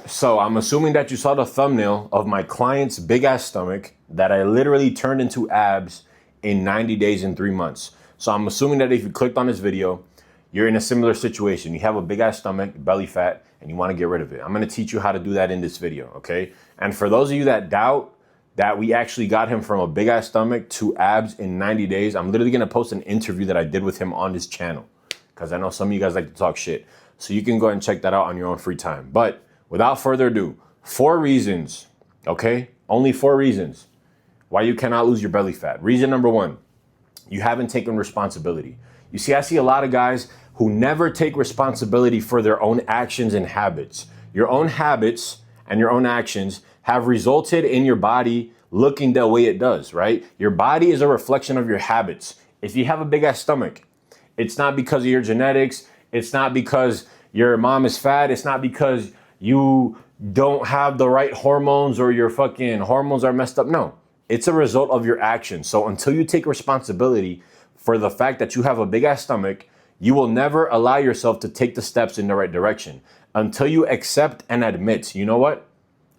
So I'm assuming that you saw the thumbnail of my client's big ass stomach that I literally turned into abs in 90 days and 3 months. So I'm assuming that if you clicked on this video, you're in a similar situation. You have a big ass stomach, belly fat, and you want to get rid of it. I'm going to teach you how to do that in this video, okay? And for those of you that doubt that we actually got him from a big ass stomach to abs in 90 days, I'm literally going to post an interview that I did with him on this channel, because I know some of you guys like to talk shit. So you can go ahead and check that out on your own free time. But without further ado, 4 reasons, okay? Only 4 reasons why you cannot lose your belly fat. Reason number 1, you haven't taken responsibility. You see, I see a lot of guys who never take responsibility for their own actions and habits. Your own habits and your own actions have resulted in your body looking the way it does, right? Your body is a reflection of your habits. If you have a big ass stomach, it's not because of your genetics. It's not because your mom is fat. It's not because you don't have the right hormones or your fucking hormones are messed up. No, it's a result of your actions. So until you take responsibility for the fact that you have a big ass stomach, you will never allow yourself to take the steps in the right direction. Until you accept and admit, you know what?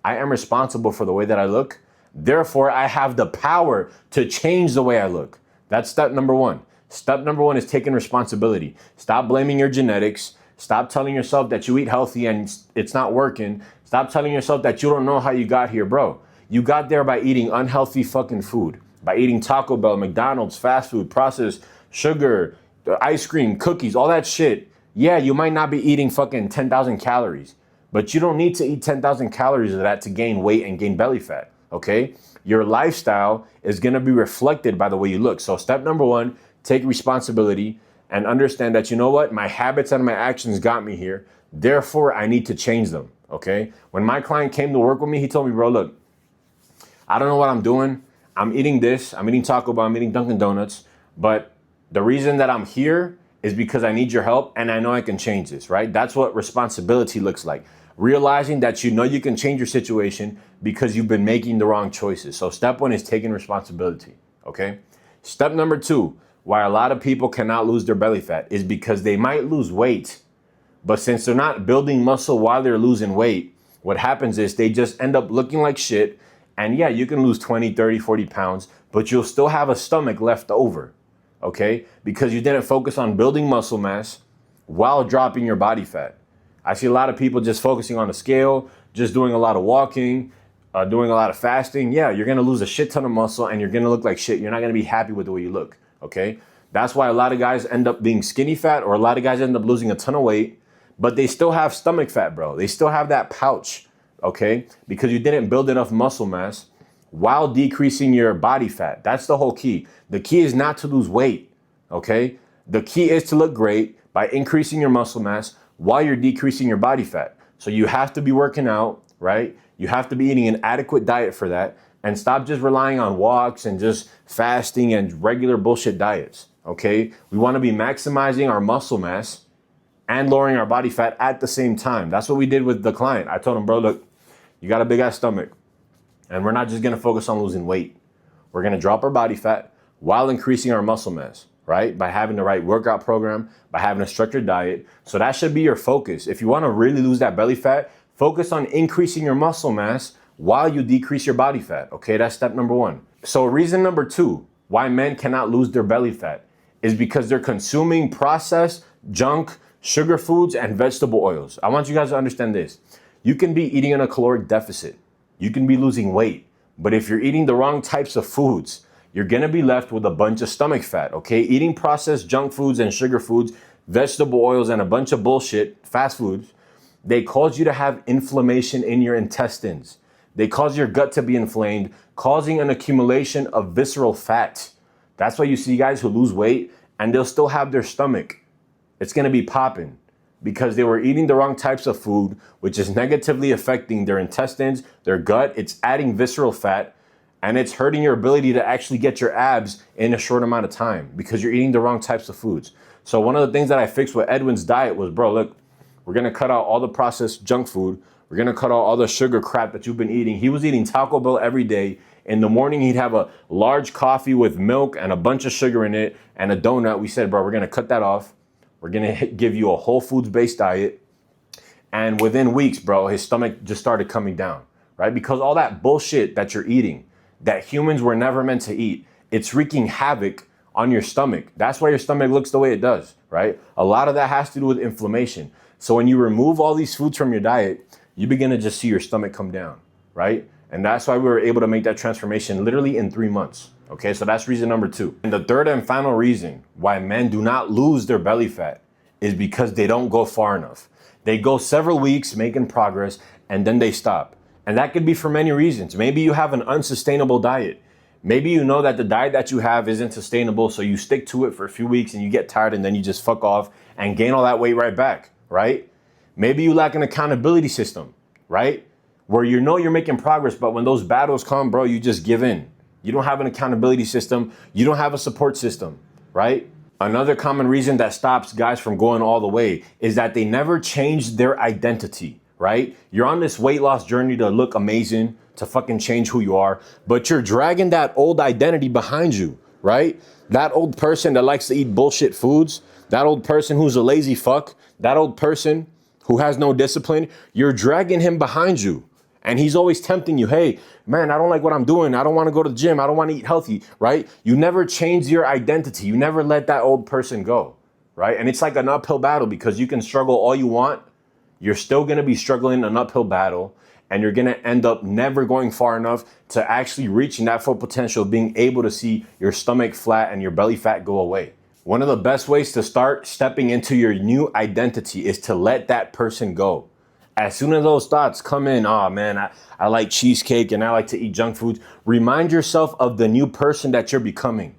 I am responsible for the way that I look. Therefore, I have the power to change the way I look. That's step number 1. Step number 1 is taking responsibility. Stop blaming your genetics. Stop telling yourself that you eat healthy and it's not working. Stop telling yourself that you don't know how you got here, bro. You got there by eating unhealthy fucking food, by eating Taco Bell, McDonald's, fast food, processed sugar, ice cream, cookies, all that shit. Yeah, you might not be eating fucking 10,000 calories, but you don't need to eat 10,000 calories of that to gain weight and gain belly fat, okay? Your lifestyle is gonna be reflected by the way you look. So step number 1, take responsibility and understand that, you know what, my habits and my actions got me here. Therefore, I need to change them, okay? When my client came to work with me, he told me, bro, look, I don't know what I'm doing. I'm eating this, I'm eating Taco Bell, I'm eating Dunkin' Donuts, but the reason that I'm here is because I need your help and I know I can change this, right? That's what responsibility looks like. Realizing that you know you can change your situation because you've been making the wrong choices. So step 1 is taking responsibility, okay? Step number 2, why a lot of people cannot lose their belly fat is because they might lose weight, but since they're not building muscle while they're losing weight, what happens is they just end up looking like shit. And yeah, you can lose 20, 30, 40 pounds, but you'll still have a stomach left over, okay? Because you didn't focus on building muscle mass while dropping your body fat. I see a lot of people just focusing on the scale, just doing a lot of walking, doing a lot of fasting. Yeah, you're gonna lose a shit ton of muscle and you're gonna look like shit. You're not gonna be happy with the way you look, okay? That's why a lot of guys end up being skinny fat, or a lot of guys end up losing a ton of weight, but they still have stomach fat, bro. They still have that pouch, okay? Because you didn't build enough muscle mass while decreasing your body fat. That's the whole key. The key is not to lose weight, okay? The key is to look great by increasing your muscle mass while you're decreasing your body fat. So you have to be working out, right? You have to be eating an adequate diet for that, and stop just relying on walks and just fasting and regular bullshit diets, okay? We want to be maximizing our muscle mass and lowering our body fat at the same time. That's what we did with the client. I told him, bro, look, you got a big ass stomach, and we're not just gonna focus on losing weight. We're gonna drop our body fat while increasing our muscle mass, right? By having the right workout program, by having a structured diet. So that should be your focus. If you wanna really lose that belly fat, focus on increasing your muscle mass while you decrease your body fat, okay? That's step number 1. So reason number 2, why men cannot lose their belly fat is because they're consuming processed junk, sugar foods, and vegetable oils. I want you guys to understand this. You can be eating in a caloric deficit. You can be losing weight. But if you're eating the wrong types of foods, you're gonna be left with a bunch of stomach fat, okay? Eating processed junk foods and sugar foods, vegetable oils, and a bunch of bullshit, fast foods, they cause you to have inflammation in your intestines. They cause your gut to be inflamed, causing an accumulation of visceral fat. That's why you see guys who lose weight and they'll still have their stomach. It's gonna be popping because they were eating the wrong types of food, which is negatively affecting their intestines, their gut. It's adding visceral fat, and it's hurting your ability to actually get your abs in a short amount of time because you're eating the wrong types of foods. So one of the things that I fixed with Edwin's diet was, bro, look, we're gonna cut out all the processed junk food. We're gonna cut out all the sugar crap that you've been eating. He was eating Taco Bell every day. In the morning, he'd have a large coffee with milk and a bunch of sugar in it and a donut. We said, bro, we're gonna cut that off. We're gonna give you a whole foods-based diet. And within weeks, bro, his stomach just started coming down, right? Because all that bullshit that you're eating, that humans were never meant to eat, it's wreaking havoc on your stomach. That's why your stomach looks the way it does, right? A lot of that has to do with inflammation. So when you remove all these foods from your diet, you begin to just see your stomach come down, right? And that's why we were able to make that transformation literally in 3 months. Okay, so that's reason number 2. And the third and final reason why men do not lose their belly fat is because they don't go far enough. They go several weeks making progress and then they stop. And that could be for many reasons. Maybe you have an unsustainable diet. Maybe you know that the diet that you have isn't sustainable, so you stick to it for a few weeks and you get tired and then you just fuck off and gain all that weight right back, right? Maybe you lack an accountability system, right? Where you know you're making progress, but when those battles come, bro, you just give in. You don't have an accountability system. You don't have a support system, right? Another common reason that stops guys from going all the way is that they never change their identity, right? You're on this weight loss journey to look amazing, to fucking change who you are, but you're dragging that old identity behind you, right? That old person that likes to eat bullshit foods, that old person who's a lazy fuck, that old person who has no discipline, you're dragging him behind you. And he's always tempting you, hey, man, I don't like what I'm doing. I don't want to go to the gym. I don't want to eat healthy, right? You never change your identity. You never let that old person go, right? And it's like an uphill battle because you can struggle all you want. You're still going to be struggling an uphill battle and you're going to end up never going far enough to actually reaching that full potential of being able to see your stomach flat and your belly fat go away. One of the best ways to start stepping into your new identity is to let that person go. As soon as those thoughts come in, oh man, I like cheesecake and I like to eat junk foods, remind yourself of the new person that you're becoming.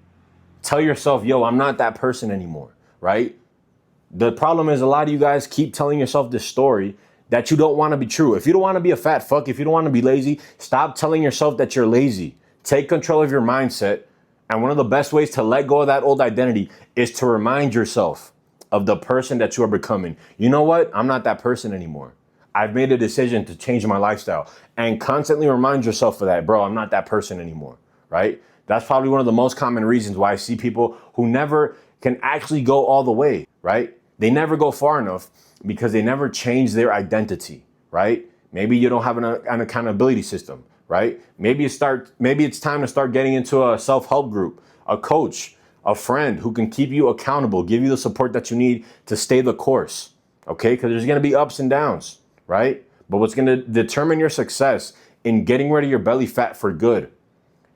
Tell yourself, yo, I'm not that person anymore, right? The problem is a lot of you guys keep telling yourself this story that you don't want to be true. If you don't want to be a fat fuck, if you don't want to be lazy, stop telling yourself that you're lazy. Take control of your mindset. And one of the best ways to let go of that old identity is to remind yourself of the person that you are becoming. You know what? I'm not that person anymore. I've made a decision to change my lifestyle, and constantly remind yourself of that, bro, I'm not that person anymore, right? That's probably one of the most common reasons why I see people who never can actually go all the way, right? They never go far enough because they never change their identity, right? Maybe you don't have an accountability system, right? Maybe it's time to start getting into a self-help group, a coach, a friend who can keep you accountable, give you the support that you need to stay the course, okay? Because there's gonna be ups and downs, right? But what's gonna determine your success in getting rid of your belly fat for good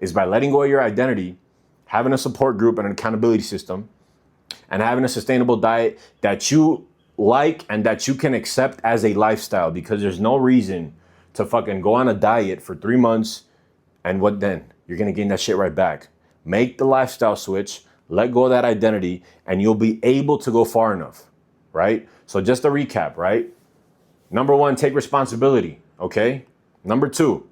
is by letting go of your identity, having a support group and an accountability system, and having a sustainable diet that you like and that you can accept as a lifestyle, because there's no reason to fucking go on a diet for 3 months and what then? You're gonna gain that shit right back. Make the lifestyle switch, let go of that identity, and you'll be able to go far enough, right? So just to recap, right? Number 1, take responsibility, okay? Number 2,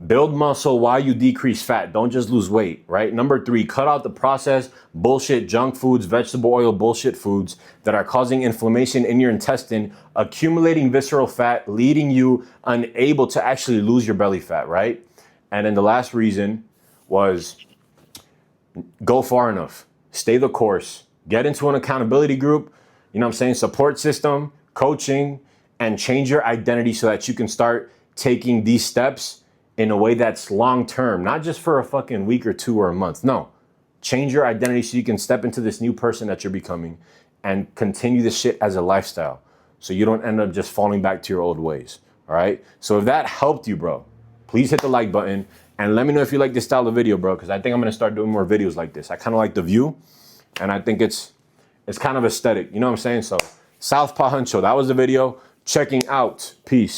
build muscle while you decrease fat. Don't just lose weight, right? Number 3, cut out the processed bullshit junk foods, vegetable oil bullshit foods that are causing inflammation in your intestine, accumulating visceral fat, leading you unable to actually lose your belly fat, right? And then the last reason was go far enough, stay the course, get into an accountability group, you know what I'm saying, support system, coaching, and change your identity so that you can start taking these steps in a way that's long-term, not just for a fucking week or 2 or a month. No, change your identity so you can step into this new person that you're becoming and continue this shit as a lifestyle so you don't end up just falling back to your old ways, all right? So if that helped you, bro, please hit the like button and let me know if you like this style of video, bro, because I think I'm gonna start doing more videos like this. I kind of like the view and I think it's kind of aesthetic, you know what I'm saying? So Southpaw Huncho, that was the video. Checking out. Peace.